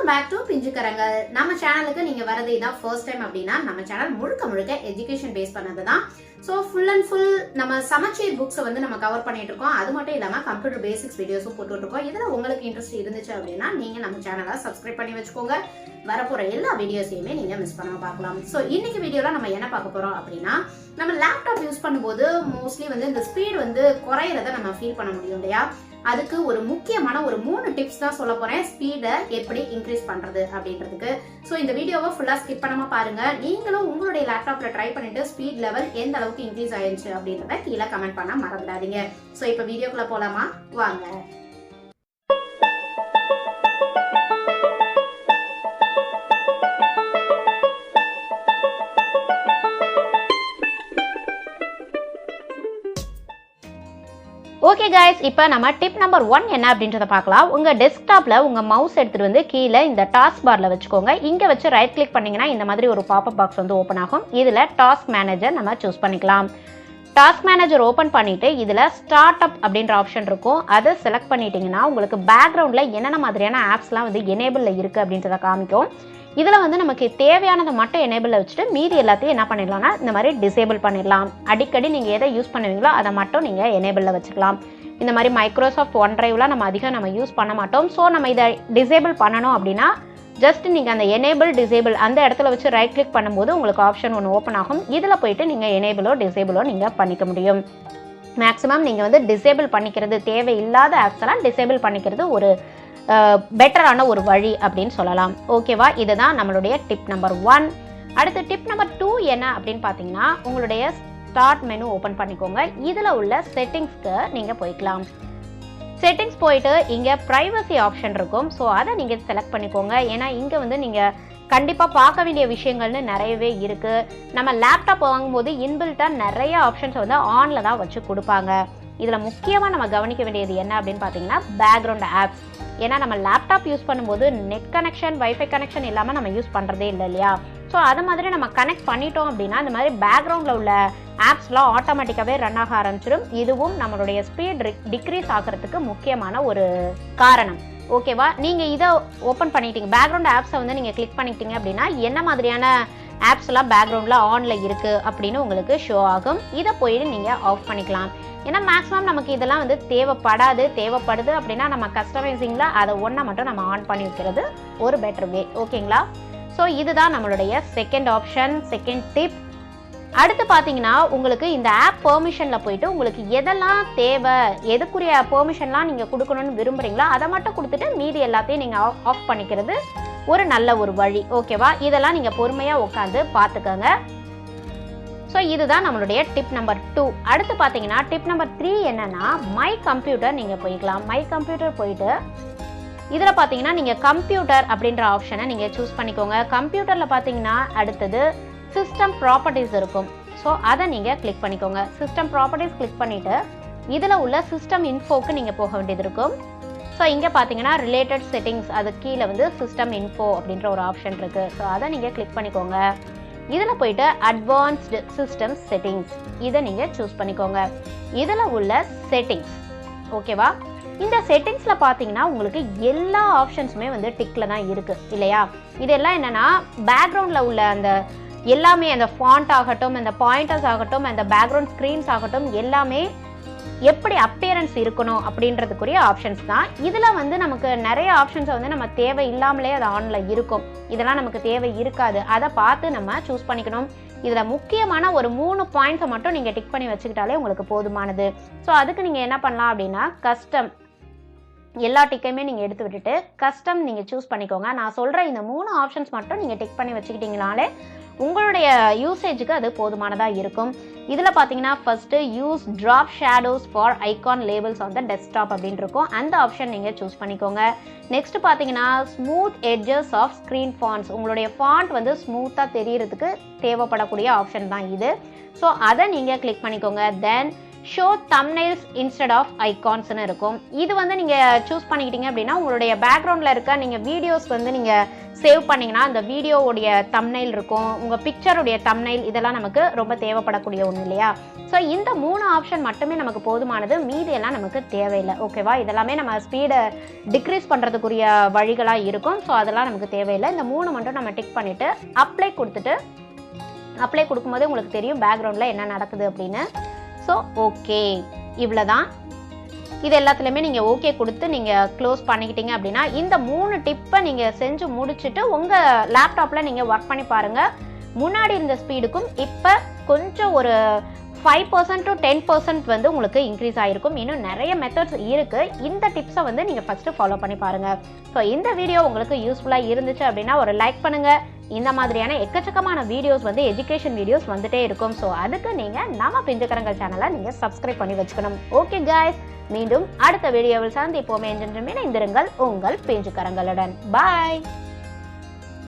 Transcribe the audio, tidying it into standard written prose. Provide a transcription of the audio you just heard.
Welcome back to Pinjukarangal. நம்ம சேனலுக்கு நீங்க வரது இதான் ஃபர்ஸ்ட் டைம் அப்படின்னா நம்ம சேனல் முழுக்க எஜுகேஷன் பேஸ் பண்ணதுதான். ஸோ ஃபுல் அண்ட் ஃபுல் நம்ம சமச்சீர் புக்ஸை வந்து நம்ம கவர் பண்ணிட்டு இருக்கோம். அது மட்டும் இல்லாமல் கம்ப்யூட்டர் பேசிக்ஸ் வீடியோஸும் போட்டுட்டு இருக்கோம். இதில் உங்களுக்கு இன்ட்ரெஸ்ட் இருந்துச்சு அப்படின்னா நீங்க நம்ம சேனலை சப்ஸ்கிரைப் பண்ணி வச்சுக்கோங்க. வரப்போற எல்லா வீடியோஸையுமே நீங்க மிஸ் பண்ணாம பார்க்கலாம். ஸோ இன்னைக்கு வீடியோல நம்ம என்ன பார்க்க போறோம் அப்படின்னா, நம்ம லேப்டாப் யூஸ் பண்ணும்போது மோஸ்ட்லி வந்து இந்த ஸ்பீட் வந்து குறையிறத நம்ம ஃபீல் பண்ண முடியும் இல்லையா? அதுக்கு ஒரு முக்கியமான ஒரு 3 டிப்ஸ் தான் சொல்ல போறேன், ஸ்பீடை எப்படி இன்க்ரீஸ் பண்றது அப்படின்றதுக்கு. ஸோ இந்த வீடியோவை ஃபுல்லா ஸ்கிப் பண்ணாம பாருங்க. நீங்களும் உங்களுடைய லேப்டாப்ல ட்ரை பண்ணிட்டு ஸ்பீட் லெவல் எந்த அளவுக்கு இன்க்ரீஸ் ஆயிருச்சு அப்படின்றத கீழே கமெண்ட் பண்ண மறந்துடாதீங்க. ஸோ இப்போ வீடியோக்குள்ள போலாமா? வாங்க. ஓகே கைஸ், இப்போ நம்ம டிப் நம்பர் 1 என்ன அப்படின்றத பார்க்கலாம். உங்கள் டெஸ்க்டாப்பில் உங்கள் மவுஸ் எடுத்துகிட்டு வந்து கீழே இந்த டாஸ்க் பாரில் வச்சுக்கோங்க. இங்கே வச்சு ரைட் கிளிக் பண்ணிங்கன்னா இந்த மாதிரி ஒரு பாப்அப் பாக்ஸ் வந்து ஓப்பன் ஆகும். இதில் டாஸ்க் மேனேஜர் நம்ம சூஸ் பண்ணிக்கலாம். டாஸ்க் மேனேஜர் ஓப்பன் பண்ணிவிட்டு இதில் ஸ்டார்ட் அப் அப்படின்ற ஆப்ஷன் இருக்கும். அதை செலக்ட் பண்ணிட்டீங்கன்னா உங்களுக்கு பேக்ரவுண்டில் என்னென்ன மாதிரியான ஆப்ஸ்லாம் வந்து எனேபிளில் இருக்குது அப்படின்றத காமிக்கும். இதில் வந்து நமக்கு தேவையானதை மட்டும் எனேபிளில் வச்சுட்டு மீதி எல்லாத்தையும் என்ன பண்ணிடலாம்னா இந்த மாதிரி டிசேபிள் பண்ணிடலாம். அடிக்கடி நீங்கள் எதை யூஸ் பண்ணுவீங்களோ அதை மட்டும் நீங்கள் எனேபிளில் வச்சுக்கலாம். இந்த மாதிரி மைக்ரோசாஃப்ட் ஒன் ட்ரைவ்லாம் நம்ம யூஸ் பண்ண மாட்டோம். ஸோ நம்ம இதை டிசேபிள் பண்ணணும் அப்படின்னா ஜஸ்ட் நீங்கள் அந்த எனேபிள் டிசேபிள் அந்த இடத்துல வச்சு ரைட் கிளிக் பண்ணும்போது உங்களுக்கு ஆப்ஷன் ஒன்று ஓப்பன் ஆகும். இதில் போயிட்டு நீங்கள் எனேபிளோ டிசேபிளோ நீங்கள் பண்ணிக்க முடியும். மேக்ஸிமம் நீங்கள் வந்து டிசேபிள் பண்ணிக்கிறது, தேவையில்லாத ஆப்ஸ் எல்லாம் டிசேபிள் பண்ணிக்கிறது ஒரு பெட்டரான ஒரு வழி அப்படின்னு சொல்லலாம். ஓகேவா? இதுதான் நம்மளுடைய டிப் நம்பர் 1. அடுத்து டிப் நம்பர் 2 என்ன அப்படின்னு பார்த்தீங்கன்னா, உங்களுடைய ஸ்டார்ட் மெனு ஓப்பன் பண்ணிக்கோங்க. இதில் உள்ள செட்டிங்ஸ்க்கு நீங்கள் போய்க்கலாம். செட்டிங்ஸ் போயிட்டு இங்கே ப்ரைவசி ஆப்ஷன் இருக்கும். ஸோ அதை நீங்கள் செலக்ட் பண்ணிக்கோங்க. ஏன்னா இங்கே வந்து நீங்கள் கண்டிப்பாக பார்க்க வேண்டிய விஷயங்கள்னு நிறையவே இருக்குது. நம்ம லேப்டாப் வாங்கும்போது இன்பில்ட்டாக நிறைய ஆப்ஷன்ஸ் வந்து ஆனில் தான் வச்சு கொடுப்பாங்க. இதில் முக்கியமாக நம்ம கவனிக்க வேண்டியது என்ன அப்படின்னு பார்த்தீங்கன்னா, பேக்ரவுண்ட் ஆப்ஸ். ஏன்னா நம்ம லேப்டாப் யூஸ் பண்ணும்போது நெட் கனெக்ஷன், வைஃபை கனெக்ஷன் இல்லாமல் நம்ம யூஸ் பண்ணுறதே இல்லை இல்லையா? ஸோ அது மாதிரி நம்ம கனெக்ட் பண்ணிட்டோம் அப்படின்னா இந்த மாதிரி பேக்ரவுண்டில் உள்ள ஆப்ஸ்லாம் ஆட்டோமேட்டிக்காகவே ரன் ஆக ஆரம்பிச்சிடும். இதுவும் நம்மளுடைய ஸ்பீட் டிக்ரீஸ் ஆகிறதுக்கு முக்கியமான ஒரு காரணம். ஓகேவா? நீங்கள் இதை ஓப்பன் பண்ணிட்டீங்க, பேக்ரவுண்ட் ஆப்ஸை வந்து நீங்கள் கிளிக் பண்ணிட்டீங்க அப்படின்னா என்ன மாதிரியான ஆப்ஸ்லாம் பேக்ரவுண்டில் ஆனில் இருக்குது அப்படின்னு உங்களுக்கு ஷோ ஆகும். இதை போயிட்டு நீங்கள் ஆஃப் பண்ணிக்கலாம். ஏன்னா மேக்ஸிமம் நமக்கு இதெல்லாம் வந்து தேவைப்படுது அப்படின்னா நம்ம கஸ்டமைசிங்கில் அதை ஒன்றை மட்டும் நம்ம ஆன் பண்ணி வைக்கிறது ஒரு பெட்டர் வே. ஓகேங்களா? ஸோ இதுதான் நம்மளுடைய செகண்ட் ஆப்ஷன், செகண்ட் டிப். அடுத்து பார்த்தீங்கன்னா, உங்களுக்கு இந்த ஆப் பெர்மிஷனில் போயிட்டு உங்களுக்கு எதெல்லாம் தேவை, எதுக்குரிய பெர்மிஷன்லாம் நீங்கள் கொடுக்கணும்னு விரும்புகிறீங்களோ அதை மட்டும் கொடுத்துட்டு மீதி எல்லாத்தையும் நீங்கள் ஆஃப் பண்ணிக்கிறது ஒரு நல்ல ஒரு வழி. ஓகேவா? இதெல்லாம் நீங்கள் பொறுமையாக உட்காந்து பார்த்துக்கோங்க. ஸோ இதுதான் நம்மளுடைய டிப் நம்பர் 2. அடுத்து பார்த்தீங்கன்னா டிப் நம்பர் 3 என்னன்னா, மை கம்ப்யூட்டர் நீங்கள் போய்க்கலாம். மை கம்ப்யூட்டர் போயிட்டு இதில் பார்த்தீங்கன்னா நீங்கள் கம்ப்யூட்டர் அப்படின்ற ஆப்ஷனை நீங்கள் சூஸ் பண்ணிக்கோங்க. கம்ப்யூட்டரில் பார்த்தீங்கன்னா அடுத்தது சிஸ்டம் ப்ராப்பர்ட்டிஸ் இருக்கும். ஸோ அதை நீங்கள் கிளிக் பண்ணிக்கோங்க. சிஸ்டம் ப்ராப்பர்ட்டிஸ் கிளிக் பண்ணிவிட்டு இதில் உள்ள சிஸ்டம் இன்ஃபோக்கு நீங்கள் போக வேண்டியது இருக்கும். ஸோ இங்கே பார்த்தீங்கன்னா ரிலேட்டட் செட்டிங்ஸ், அது கீழே வந்து சிஸ்டம் இன்ஃபோ அப்படின்ற ஒரு ஆப்ஷன் இருக்குது. ஸோ அதை நீங்கள் கிளிக் பண்ணிக்கோங்க. இதில் போயிட்டு அட்வான்ஸ்டு சிஸ்டம் செட்டிங்ஸ் இதை நீங்கள் சூஸ் பண்ணிக்கோங்க. இதில் உள்ள செட்டிங்ஸ். ஓகேவா? இந்த செட்டிங்ஸில் பார்த்தீங்கன்னா உங்களுக்கு எல்லா ஆப்ஷன்ஸுமே வந்து டிக்கில் தான் இருக்குது இல்லையா? இதெல்லாம் என்னென்னா பேக்ரவுண்டில் உள்ள அந்த எல்லாமே, அந்த ஃபாண்ட் ஆகட்டும், அந்த பாயிண்டர்ஸ் ஆகட்டும், அந்த பேக்ரவுண்ட் ஸ்க்ரீன்ஸ் ஆகட்டும், எல்லாமே எப்படி அப்பியரன்ஸ் இருக்கணும் அப்படின்றதுக்குரிய ஆப்ஷன்ஸ் தான். இதில் வந்து நமக்கு நிறைய ஆப்ஷன்ஸை வந்து நம்ம தேவை இல்லாமலே அது ஆனில் இருக்கும். இதெல்லாம் நமக்கு தேவை இருக்காது. அதை பார்த்து நம்ம சூஸ் பண்ணிக்கணும். இதில் முக்கியமான ஒரு 3 பாயிண்ட்ஸை மட்டும் நீங்கள் டிக் பண்ணி வச்சுக்கிட்டாலே உங்களுக்கு போதுமானது. ஸோ அதுக்கு நீங்கள் என்ன பண்ணலாம் அப்படின்னா, கஸ்டம் எல்லா டிக்கையுமே நீங்கள் எடுத்து விட்டுட்டு கஸ்டம் நீங்கள் சூஸ் பண்ணிக்கோங்க. நான் சொல்கிற இந்த 3 ஆப்ஷன்ஸ் மட்டும் நீங்கள் டிக் பண்ணி வச்சுக்கிட்டீங்கனாலே உங்களுடைய யூசேஜுக்கு அது போதுமானதாக இருக்கும். இதில் பார்த்தீங்கன்னா first use drop shadows for icon labels on the desktop அப்படின்னு இருக்கும். அந்த ஆப்ஷன் நீங்கள் சூஸ் பண்ணிக்கோங்க. நெக்ஸ்ட் பார்த்தீங்கன்னா smooth edges of screen fonts. உங்களுடைய ஃபாண்ட் வந்து ஸ்மூத்தாக தெரியறதுக்கு தேவைப்படக்கூடிய ஆப்ஷன் தான் இது. ஸோ அதை நீங்கள் கிளிக் பண்ணிக்கோங்க. Then show thumbnails instead of ஐகான்ஸ்னு இருக்கும். இது வந்து நீங்கள் சூஸ் பண்ணிக்கிட்டீங்க அப்படின்னா உங்களுடைய பேக்ரவுண்டில் இருக்க நீங்கள் வீடியோஸ் வந்து நீங்கள் சேவ் பண்ணிங்கன்னா அந்த வீடியோவுடைய தம்ப்நெயில் இருக்கும், உங்கள் பிக்சருடைய தம்ப்நெயில், இதெல்லாம் நமக்கு ரொம்ப தேவைப்படக்கூடிய ஒன்று இல்லையா? ஸோ இந்த 3 ஆப்ஷன் மட்டுமே நமக்கு போதுமானது, மீதி எல்லாம் நமக்கு தேவையில்லை. ஓகேவா? இதெல்லாமே நம்ம ஸ்பீடை டிக்ரீஸ் பண்ணுறதுக்குரிய வழிகளாக இருக்கும். ஸோ அதெல்லாம் நமக்கு தேவையில்லை. இந்த 3 மட்டும் நம்ம டிக் பண்ணிவிட்டு அப்ளை கொடுத்துட்டு, அப்ளை கொடுக்கும்போது உங்களுக்கு தெரியும் பேக்ரவுண்டில் என்ன நடக்குது அப்படின்னு. ஸோ ஓகே, இவ்வளோதான். இது எல்லாத்துலேயுமே நீங்கள் ஓகே கொடுத்து நீங்கள் க்ளோஸ் பண்ணிக்கிட்டீங்க அப்படின்னா இந்த 3 டிப்பை நீங்கள் செஞ்சு முடிச்சுட்டு உங்கள் லேப்டாப்பில் நீங்கள் ஒர்க் பண்ணி பாருங்கள். முன்னாடி இருந்த ஸ்பீடுக்கும் இப்போ கொஞ்சம் ஒரு 5% to 10% வந்து உங்களுக்கு இன்க்ரீஸ் ஆகிருக்கும். இன்னும் நிறைய மெத்தட்ஸ் இருக்குது. இந்த டிப்ஸை வந்து நீங்கள் ஃபஸ்ட்டு ஃபாலோ பண்ணி பாருங்கள். ஸோ இந்த வீடியோ உங்களுக்கு யூஸ்ஃபுல்லாக இருந்துச்சு அப்படின்னா ஒரு லைக் பண்ணுங்கள். இந்த மாதிரியான எக்கச்சக்கமான வீடியோஸ் வந்து எஜுகேஷன் வீடியோஸ் வந்துட்டே இருக்கும். ஸோ அதுக்கு நீங்கள் நம்ம பிஞ்சுக்கரங்கள் சேனலை நீங்கள் சப்ஸ்கிரைப் பண்ணி வச்சுக்கணும். ஓகே காய்ஸ், மீண்டும் அடுத்த வீடியோவில் சந்திப்போமே. என்றென்றும் இணைந்திருங்கள் உங்கள் பிஞ்சுக்கரங்களுடன். பாய்.